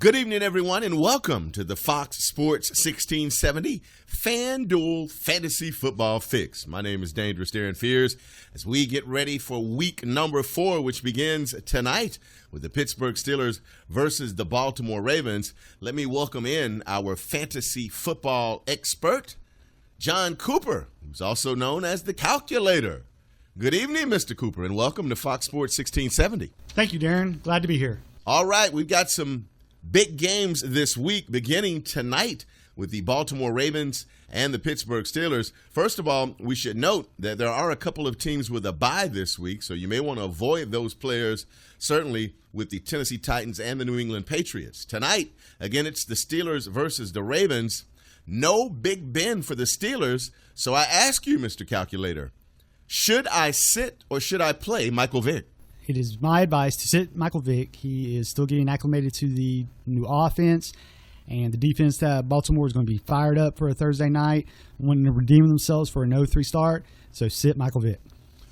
Good evening, everyone, and welcome to the Fox Sports 1670 FanDuel Fantasy Football Fix. My name is Dangerous Darren Fears as we get ready for week number 4, which begins tonight with the Pittsburgh Steelers versus the Baltimore Ravens. Let me welcome in our fantasy football expert, John Cooper, who's also known as the Calculator. Good evening, Mr. Cooper, and welcome to Fox Sports 1670. Thank you, Darren. Glad to be here. All right, we've got some big games this week, beginning tonight with the Baltimore Ravens and the Pittsburgh Steelers. First of all, we should note that there are a couple of teams with a bye this week, so you may want to avoid those players, certainly with the Tennessee Titans and the New England Patriots. Tonight, again, it's the Steelers versus the Ravens. No Big Ben for the Steelers, so I ask you, Mr. Calculator, should I sit or should I play Michael Vick? It is my advice to sit Michael Vick. He is still getting acclimated to the new offense, and the defense that Baltimore is going to be fired up for a Thursday night, wanting to redeem themselves for an 0-3 start. So sit Michael Vick.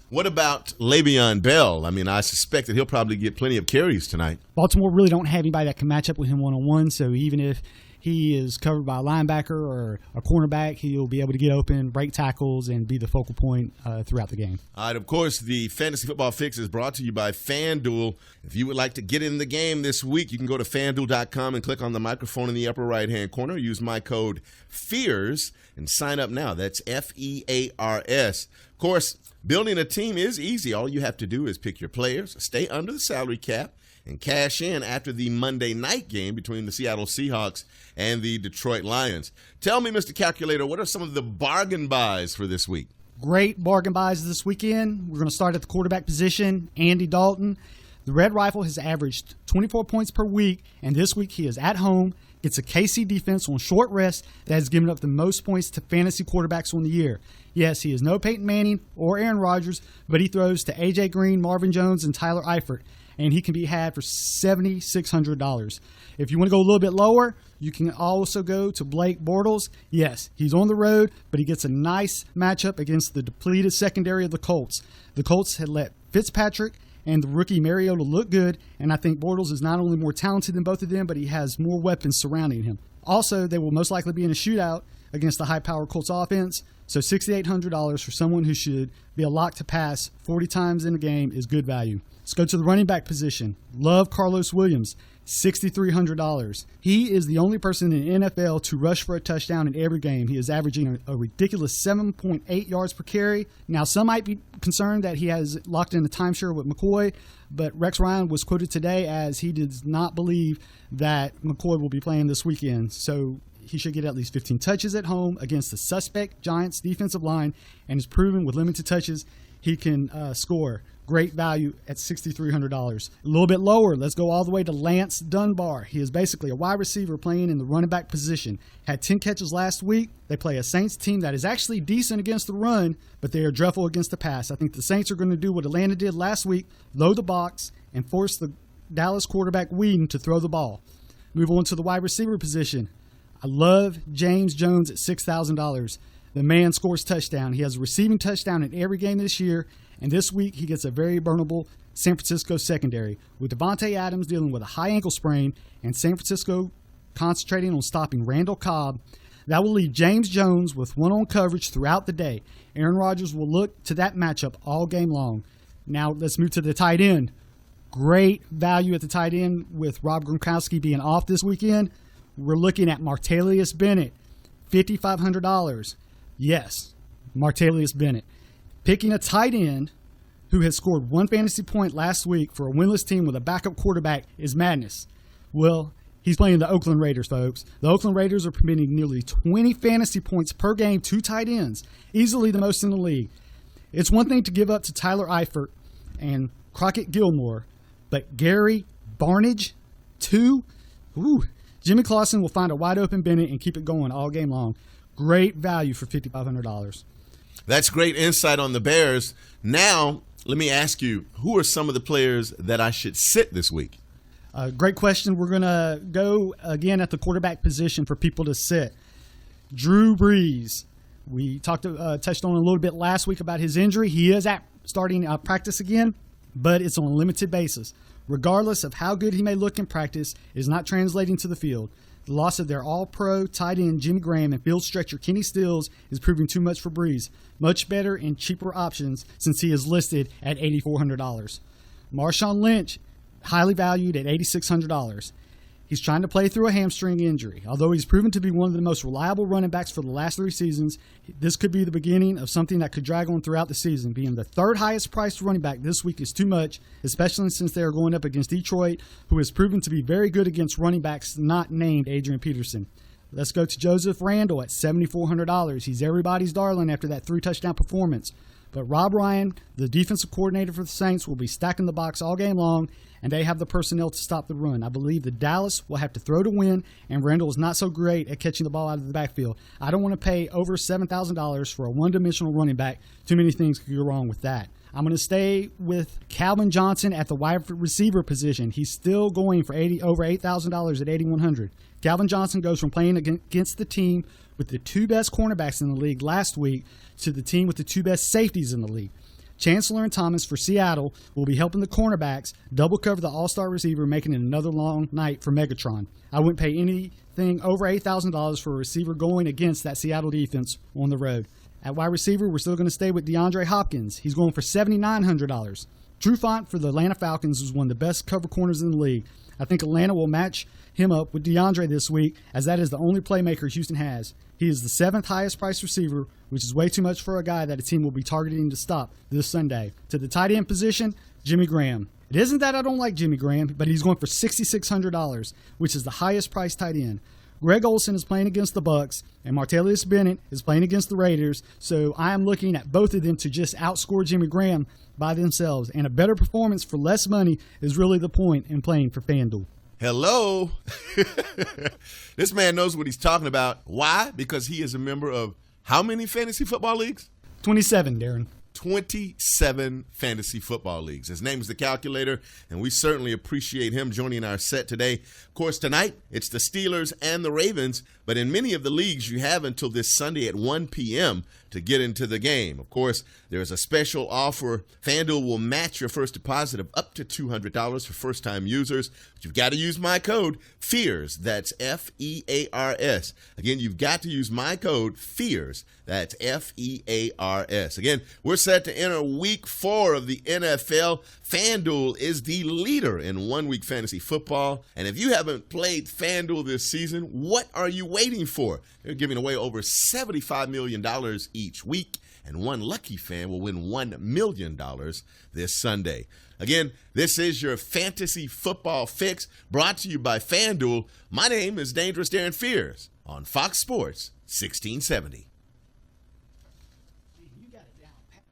What about Le'Veon Bell? I mean, I suspect that he'll probably get plenty of carries tonight. Baltimore really don't have anybody that can match up with him one-on-one, so even if he is covered by a linebacker or a cornerback, he'll be able to get open, break tackles, and be the focal point throughout the game. All right, of course, the Fantasy Football Fix is brought to you by FanDuel. If you would like to get in the game this week, you can go to FanDuel.com and click on the microphone in the upper right-hand corner. Use my code FEARS and sign up now. That's FEARS. Of course, building a team is easy. All you have to do is pick your players, stay under the salary cap, and cash in after the Monday night game between the Seattle Seahawks and the Detroit Lions. Tell me, Mr. Calculator, what are some of the bargain buys for this week? Great bargain buys this weekend. We're going to start at the quarterback position, Andy Dalton. The Red Rifle has averaged 24 points per week, and this week he is at home, gets a KC defense on short rest that has given up the most points to fantasy quarterbacks on the year. Yes, he is no Peyton Manning or Aaron Rodgers, but he throws to A.J. Green, Marvin Jones, and Tyler Eifert, and he can be had for $7,600. If you want to go a little bit lower, you can also go to Blake Bortles. Yes, he's on the road, but he gets a nice matchup against the depleted secondary of the Colts. The Colts had let Fitzpatrick and the rookie Mariota look good, and I think Bortles is not only more talented than both of them, but he has more weapons surrounding him. Also, they will most likely be in a shootout against the high-powered Colts offense, so $6,800 for someone who should be a lock to pass 40 times in a game is good value. Let's go to the running back position. Love Carlos Williams, $6,300. He is the only person in the NFL to rush for a touchdown in every game. He is averaging a ridiculous 7.8 yards per carry. Now, some might be concerned that he has locked in the timeshare with McCoy, but Rex Ryan was quoted today as he does not believe that McCoy will be playing this weekend. So he should get at least 15 touches at home against the suspect Giants defensive line, and is proven with limited touches he can score. Great value at $6,300. A little bit lower, let's go all the way to Lance Dunbar. He is basically a wide receiver playing in the running back position. Had 10 catches last week. They play a Saints team that is actually decent against the run, but they are dreadful against the pass. I think the Saints are going to do what Atlanta did last week, load the box and force the Dallas quarterback Whedon to throw the ball. Move on to the wide receiver position. I love James Jones at $6,000. The man scores touchdown. He has a receiving touchdown in every game this year, and this week he gets a very burnable San Francisco secondary, with Devontae Adams dealing with a high ankle sprain and San Francisco concentrating on stopping Randall Cobb. That will leave James Jones with one-on coverage throughout the day. Aaron Rodgers will look to that matchup all game long. Now let's move to the tight end. Great value at the tight end with Rob Gronkowski being off this weekend. We're looking at Martavius Bennett, $5,500. Yes, Martavius Bennett. Picking a tight end who has scored one fantasy point last week for a winless team with a backup quarterback is madness. Well, he's playing the Oakland Raiders, folks. The Oakland Raiders are permitting nearly 20 fantasy points per game to tight ends, easily the most in the league. It's one thing to give up to Tyler Eifert and Crockett Gilmore, but Gary Barnidge, too? Ooh. Jimmy Clausen will find a wide-open Bennett and keep it going all game long. Great value for $5,500. That's great insight on the Bears. Now, let me ask you, who are some of the players that I should sit this week? Great question. We're going to go again at the quarterback position for people to sit. Drew Brees. We touched on a little bit last week about his injury. He is starting practice again, but it's on a limited basis. Regardless of how good he may look in practice, it is not translating to the field. The loss of their all-pro tight end Jimmy Graham and field stretcher Kenny Stills is proving too much for Breeze. Much better and cheaper options since he is listed at $8,400. Marshawn Lynch, highly valued at $8,600. He's trying to play through a hamstring injury. Although he's proven to be one of the most reliable running backs for the last 3 seasons, this could be the beginning of something that could drag on throughout the season. Being the 3rd highest priced running back this week is too much, especially since they are going up against Detroit, who has proven to be very good against running backs not named Adrian Peterson. Let's go to Joseph Randle at $7,400. He's everybody's darling after that 3-touchdown performance. But Rob Ryan, the defensive coordinator for the Saints, will be stacking the box all game long, and they have the personnel to stop the run. I believe the Dallas will have to throw to win, and Randall is not so great at catching the ball out of the backfield. I don't want to pay over $7,000 for a one-dimensional running back. Too many things could go wrong with that. I'm going to stay with Calvin Johnson at the wide receiver position. He's still going for over $8,000 at $8,100. Calvin Johnson goes from playing against the team with the 2 best cornerbacks in the league last week to the team with the 2 best safeties in the league. Chancellor and Thomas for Seattle will be helping the cornerbacks double cover the all-star receiver, making it another long night for Megatron. I wouldn't pay anything over $8,000 for a receiver going against that Seattle defense on the road. At wide receiver, we're still going to stay with DeAndre Hopkins. He's going for $7,900. Trufant for the Atlanta Falcons is one of the best cover corners in the league. I think Atlanta will match him up with DeAndre this week, as that is the only playmaker Houston has. He is the 7th highest priced receiver, which is way too much for a guy that a team will be targeting to stop this Sunday. To the tight end position, Jimmy Graham. It isn't that I don't like Jimmy Graham, but he's going for $6,600, which is the highest priced tight end. Greg Olsen is playing against the Bucks, and Martellus Bennett is playing against the Raiders, so I am looking at both of them to just outscore Jimmy Graham by themselves, and a better performance for less money is really the point in playing for FanDuel. Hello. This man knows what he's talking about. Why? Because he is a member of how many fantasy football leagues? 27, Darren. 27 fantasy football leagues. His name is The Calculator, and we certainly appreciate him joining our set today. Of course, tonight, it's the Steelers and the Ravens, but in many of the leagues, you have until this Sunday at 1 p.m. to get into the game. Of course, there's a special offer. FanDuel will match your first deposit of up to $200 for first-time users. But you've got to use my code, FEARS. That's F-E-A-R-S. Again, you've got to use my code, FEARS. That's F-E-A-R-S. Again, we're set to enter week 4 of the NFL. FanDuel is the leader in one-week fantasy football. And if you haven't played FanDuel this season, what are you waiting for? They're giving away over $75 million each week, and one lucky fan will win $1 million this Sunday. Again, this is your Fantasy Football Fix, brought to you by FanDuel. My name is Dangerous Darren Fears on Fox Sports 1670. You got it down pat.